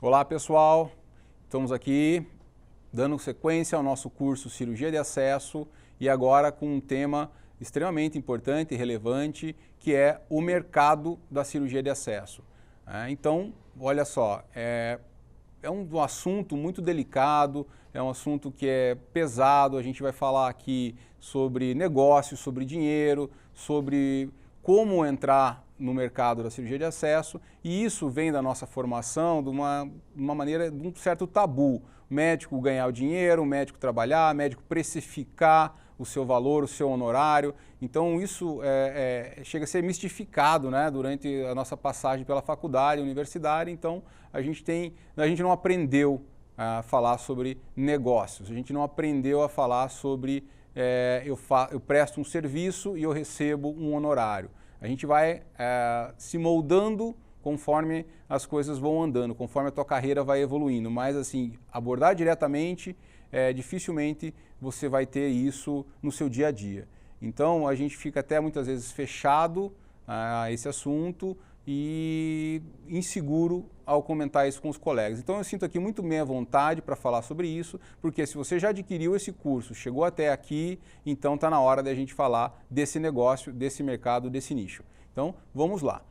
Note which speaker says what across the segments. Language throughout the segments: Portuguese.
Speaker 1: Olá pessoal, estamos aqui dando sequência ao nosso curso Cirurgia de Acesso e agora com um tema extremamente importante e relevante que é o mercado da cirurgia de acesso. Então, olha só, é um assunto muito delicado, é um assunto que é pesado, a gente vai falar aqui sobre negócios, sobre dinheiro, sobre como entrar no mercado da cirurgia de acesso, e isso vem da nossa formação de uma maneira, de um certo tabu. O médico ganhar o dinheiro, o médico trabalhar, o médico precificar o seu valor, o seu honorário. Então isso chega a ser mistificado, né, durante a nossa passagem pela faculdade, universidade. Então a gente não aprendeu a falar sobre negócios, a gente não aprendeu a falar sobre eu presto um serviço e eu recebo um honorário. A gente vai se moldando conforme as coisas vão andando, conforme a tua carreira vai evoluindo. Mas assim, abordar diretamente, dificilmente você vai ter isso no seu dia a dia. Então a gente fica até muitas vezes fechado a esse assunto e inseguro ao comentar isso com os colegas. Então eu sinto aqui muito bem à vontade para falar sobre isso, porque se você já adquiriu esse curso, chegou até aqui, então está na hora de a gente falar desse negócio, desse mercado, desse nicho. Então vamos lá.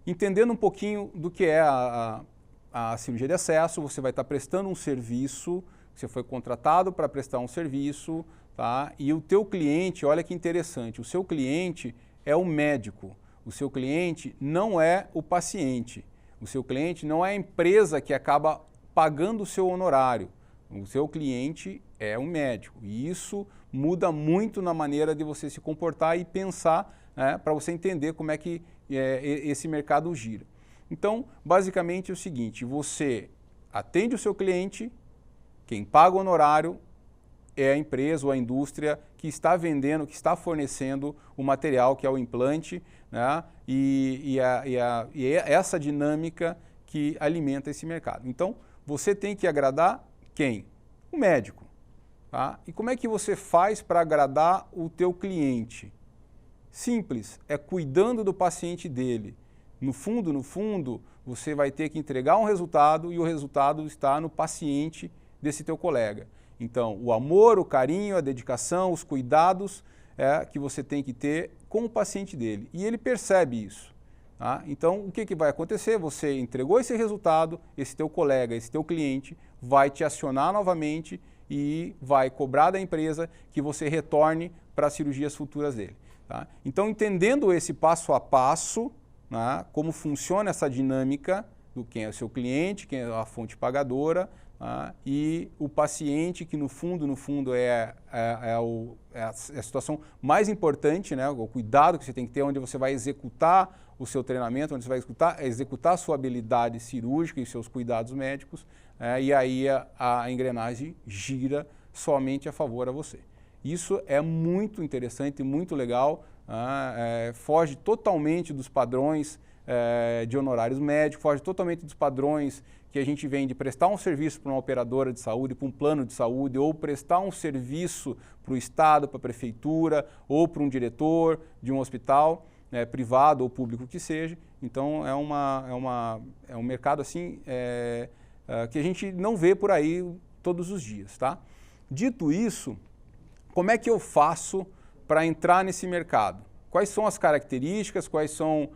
Speaker 1: Entendendo um pouquinho do que é a cirurgia de acesso, você vai estar prestando um serviço, você foi contratado para prestar um serviço, tá? E o teu cliente, olha que interessante, o seu cliente é o médico. O seu cliente não é o paciente, o seu cliente não é a empresa que acaba pagando o seu honorário, o seu cliente é o médico. E isso muda muito na maneira de você se comportar e pensar, né, para você entender como é que esse mercado gira. Então, basicamente é o seguinte, você atende o seu cliente, quem paga o honorário é a empresa ou a indústria que está vendendo, que está fornecendo o material que é o implante, né? E é essa dinâmica que alimenta esse mercado. Então, você tem que agradar quem? O médico. Tá? E como é que você faz para agradar o teu cliente? Simples, é cuidando do paciente dele. No fundo, você vai ter que entregar um resultado e o resultado está no paciente desse teu colega. Então, o amor, o carinho, a dedicação, os cuidados que você tem que ter com o paciente dele. E ele percebe isso. Tá? Então, o que vai acontecer? Você entregou esse resultado, esse teu colega, esse teu cliente vai te acionar novamente e vai cobrar da empresa que você retorne para as cirurgias futuras dele. Tá? Então, entendendo esse passo a passo, né, como funciona essa dinâmica do quem é o seu cliente, quem é a fonte pagadora, e o paciente, que no fundo é a situação mais importante, né? O cuidado que você tem que ter, onde você vai executar o seu treinamento, onde você vai executar a sua habilidade cirúrgica e seus cuidados médicos, e aí a engrenagem gira somente a favor a você. Isso é muito interessante, muito legal, foge totalmente dos padrões de honorários médicos, foge totalmente dos padrões que a gente vem de prestar um serviço para uma operadora de saúde, para um plano de saúde, ou prestar um serviço para o Estado, para a Prefeitura, ou para um diretor de um hospital, privado ou público que seja. Então é um mercado assim que a gente não vê por aí todos os dias. Tá? Dito isso, como é que eu faço para entrar nesse mercado? Quais são as características, quais são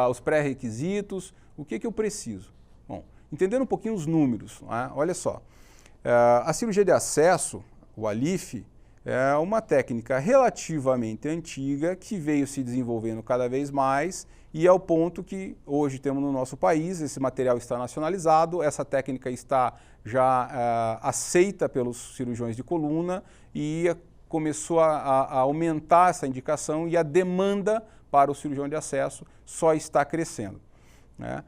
Speaker 1: os pré-requisitos, o que eu preciso? Bom, entendendo um pouquinho os números, né? Olha só, a cirurgia de acesso, o ALIF, é uma técnica relativamente antiga que veio se desenvolvendo cada vez mais e ao ponto que hoje temos no nosso país, esse material está nacionalizado, essa técnica está já aceita pelos cirurgiões de coluna e começou a aumentar essa indicação e a demanda para o cirurgião de acesso só está crescendo. Né?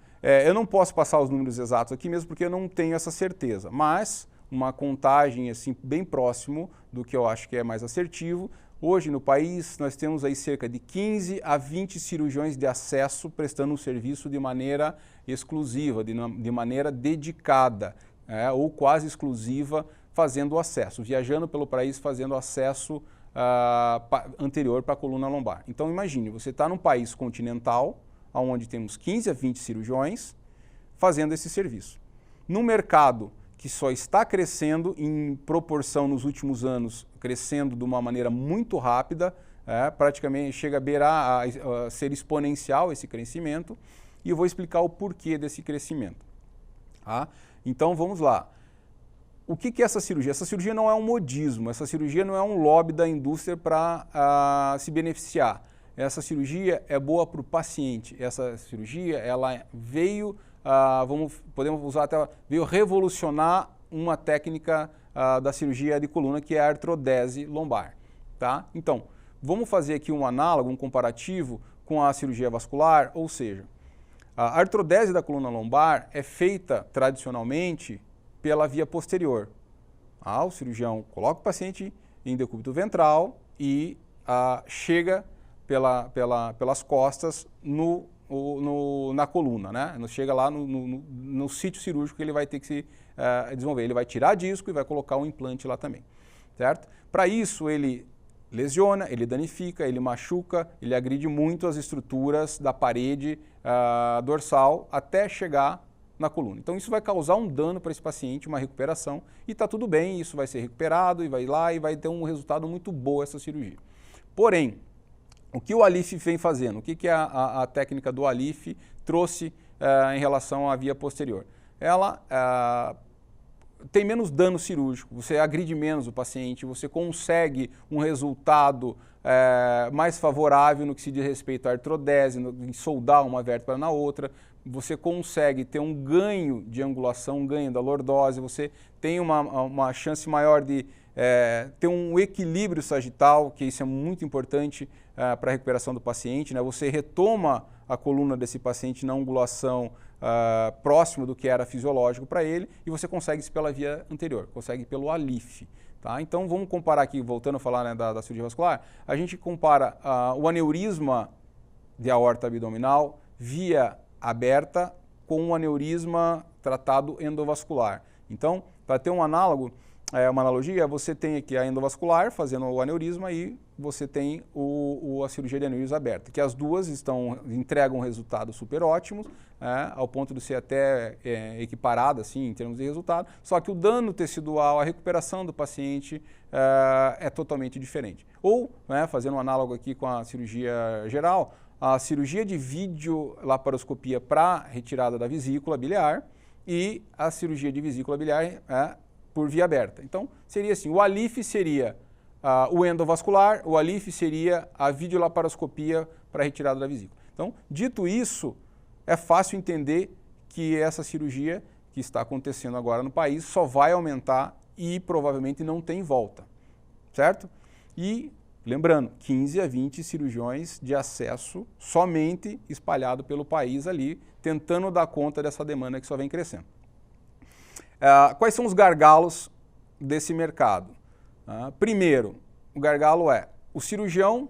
Speaker 1: Eu não posso passar os números exatos aqui mesmo porque eu não tenho essa certeza, mas uma contagem assim bem próximo do que eu acho que é mais assertivo. Hoje no país nós temos aí cerca de 15 a 20 cirurgiões de acesso prestando um serviço de maneira exclusiva, de maneira dedicada, ou quase exclusiva, fazendo o acesso, viajando pelo país fazendo acesso anterior para a coluna lombar. Então imagine, você está num país continental, onde temos 15 a 20 cirurgiões fazendo esse serviço. num mercado que só está crescendo em proporção nos últimos anos, crescendo de uma maneira muito rápida, praticamente chega a beirar a ser exponencial esse crescimento, e eu vou explicar o porquê desse crescimento. Tá? Então vamos lá. O que é essa cirurgia? Essa cirurgia não é um modismo, essa cirurgia não é um lobby da indústria para se beneficiar. Essa cirurgia é boa para o paciente. Essa cirurgia ela veio, podemos usar até, veio revolucionar uma técnica da cirurgia de coluna, que é a artrodese lombar. Tá? Então, vamos fazer aqui um análogo, um comparativo com a cirurgia vascular, ou seja, a artrodese da coluna lombar é feita tradicionalmente pela via posterior. O cirurgião coloca o paciente em decúbito ventral e chega pelas costas na coluna, né? Chega lá no sítio cirúrgico que ele vai ter que se desenvolver. Ele vai tirar disco e vai colocar um implante lá também, certo? Para isso ele lesiona, ele danifica, ele machuca, ele agride muito as estruturas da parede dorsal até chegar na coluna. Então isso vai causar um dano para esse paciente, uma recuperação, e está tudo bem, isso vai ser recuperado e vai lá e vai ter um resultado muito bom essa cirurgia. Porém, o que o ALIF vem fazendo? O que a técnica do ALIF trouxe em relação à via posterior? Ela tem menos dano cirúrgico, você agride menos o paciente, você consegue um resultado mais favorável no que se diz respeito à artrodese, em soldar uma vértebra na outra, você consegue ter um ganho de angulação, um ganho da lordose, você tem uma chance maior de ter um equilíbrio sagital, que isso é muito importante para a recuperação do paciente, né? Você retoma a coluna desse paciente na angulação próximo do que era fisiológico para ele, e você consegue isso pela via anterior, consegue pelo ALIF. Tá? Então vamos comparar aqui, voltando a falar, né, da cirurgia vascular, a gente compara o aneurisma de aorta abdominal via aberta com um aneurisma tratado endovascular. Então, para ter um análogo, uma analogia, você tem aqui a endovascular fazendo o aneurisma e você tem a cirurgia de aneurisma aberta, que as duas entregam resultados super ótimos, ao ponto de ser até equiparada assim, em termos de resultado, só que o dano tecidual, a recuperação do paciente é totalmente diferente. Ou, fazendo um análogo aqui com a cirurgia geral, a cirurgia de videolaparoscopia para retirada da vesícula biliar e a cirurgia de vesícula biliar por via aberta. Então, seria assim, o ALIF seria o endovascular, o ALIF seria a videolaparoscopia para retirada da vesícula. Então, dito isso, é fácil entender que essa cirurgia que está acontecendo agora no país só vai aumentar e provavelmente não tem volta, certo? E, lembrando, 15 a 20 cirurgiões de acesso somente espalhado pelo país ali, tentando dar conta dessa demanda que só vem crescendo. Quais são os gargalos desse mercado? Primeiro, o gargalo é o cirurgião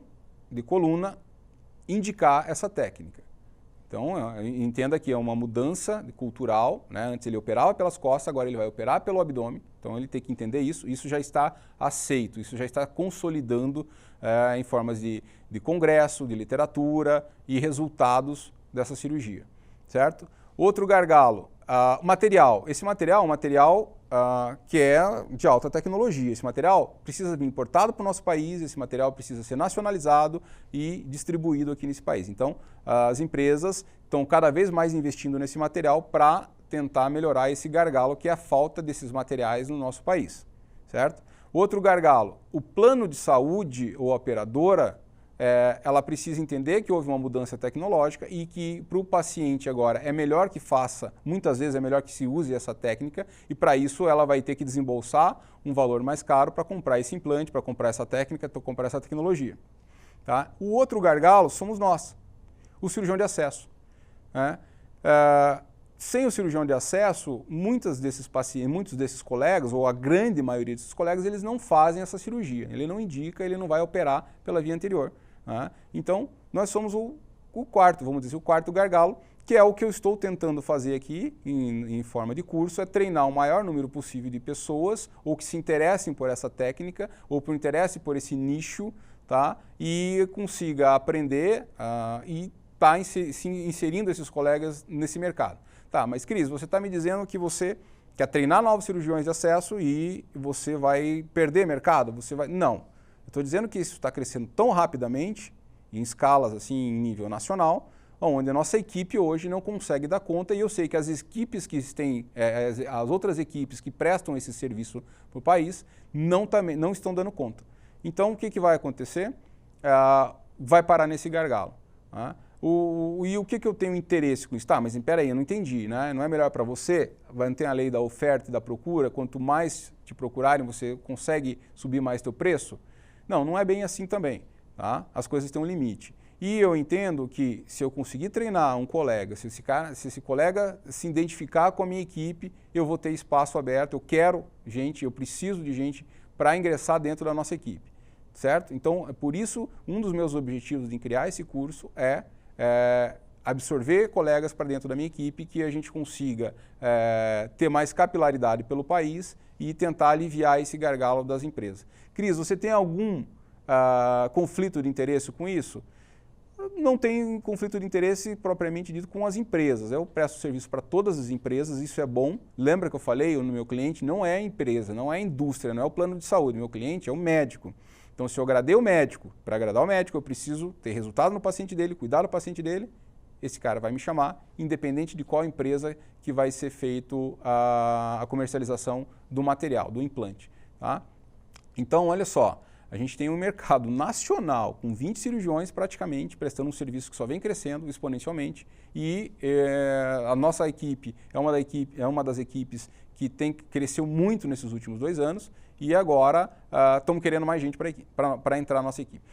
Speaker 1: de coluna indicar essa técnica. Então, entenda que é uma mudança cultural, né? Antes ele operava pelas costas, agora ele vai operar pelo abdômen, então ele tem que entender isso, isso já está aceito, isso já está consolidando em formas de congresso, de literatura e resultados dessa cirurgia, certo? Outro gargalo, material. Esse material é um material que é de alta tecnologia. Esse material precisa ser importado para o nosso país, esse material precisa ser nacionalizado e distribuído aqui nesse país. Então, as empresas estão cada vez mais investindo nesse material para tentar melhorar esse gargalo, que é a falta desses materiais no nosso país, certo? Outro gargalo, o plano de saúde ou a operadora, ela precisa entender que houve uma mudança tecnológica e que para o paciente agora é melhor que faça, muitas vezes é melhor que se use essa técnica, e para isso ela vai ter que desembolsar um valor mais caro para comprar esse implante, para comprar essa técnica, para comprar essa tecnologia. Tá? O outro gargalo somos nós, o cirurgião de acesso. Né? Sem o cirurgião de acesso, muitos desses pacientes, muitos desses colegas, ou a grande maioria desses colegas, eles não fazem essa cirurgia. Ele não indica, ele não vai operar pela via anterior. Então, nós somos o quarto, vamos dizer, o quarto gargalo, que é o que eu estou tentando fazer aqui em forma de curso, é treinar o maior número possível de pessoas, ou que se interessem por essa técnica, ou que interessem por esse nicho, tá? E consiga aprender e tá inserindo esses colegas nesse mercado. Tá, mas Cris, você está me dizendo que você quer treinar novos cirurgiões de acesso e você vai perder mercado? Não. Eu estou dizendo que isso está crescendo tão rapidamente, em escalas assim, em nível nacional, onde a nossa equipe hoje não consegue dar conta, e eu sei que as equipes que têm, as outras equipes que prestam esse serviço para o país, não estão dando conta. Então, o que vai acontecer? Vai parar nesse gargalo. Né? E o que eu tenho interesse com isso? Tá, mas espera aí, eu não entendi, né? Não é melhor para você? Não tem a lei da oferta e da procura? Quanto mais te procurarem, você consegue subir mais teu preço? Não é bem assim também. Tá? As coisas têm um limite. E eu entendo que se eu conseguir treinar um colega, se esse colega se identificar com a minha equipe, eu vou ter espaço aberto, eu quero gente, eu preciso de gente para ingressar dentro da nossa equipe. Certo? Então, por isso, um dos meus objetivos em criar esse curso é absorver colegas para dentro da minha equipe, que a gente consiga ter mais capilaridade pelo país e tentar aliviar esse gargalo das empresas. Cris, você tem algum conflito de interesse com isso? Não tem conflito de interesse propriamente dito com as empresas. Eu presto serviço para todas as empresas, isso é bom. Lembra que eu falei, no meu cliente não é a empresa, não é a indústria, não é o plano de saúde. Meu cliente é o médico. Então, se eu agradei o médico, para agradar o médico, eu preciso ter resultado no paciente dele, cuidar do paciente dele. Esse cara vai me chamar, independente de qual empresa que vai ser feito a comercialização do material, do implante. Tá? Então, olha só, a gente tem um mercado nacional com 20 cirurgiões praticamente prestando um serviço que só vem crescendo exponencialmente, e a nossa equipe é uma das equipes que cresceu muito nesses últimos 2 anos, e agora estamos querendo mais gente para entrar na nossa equipe.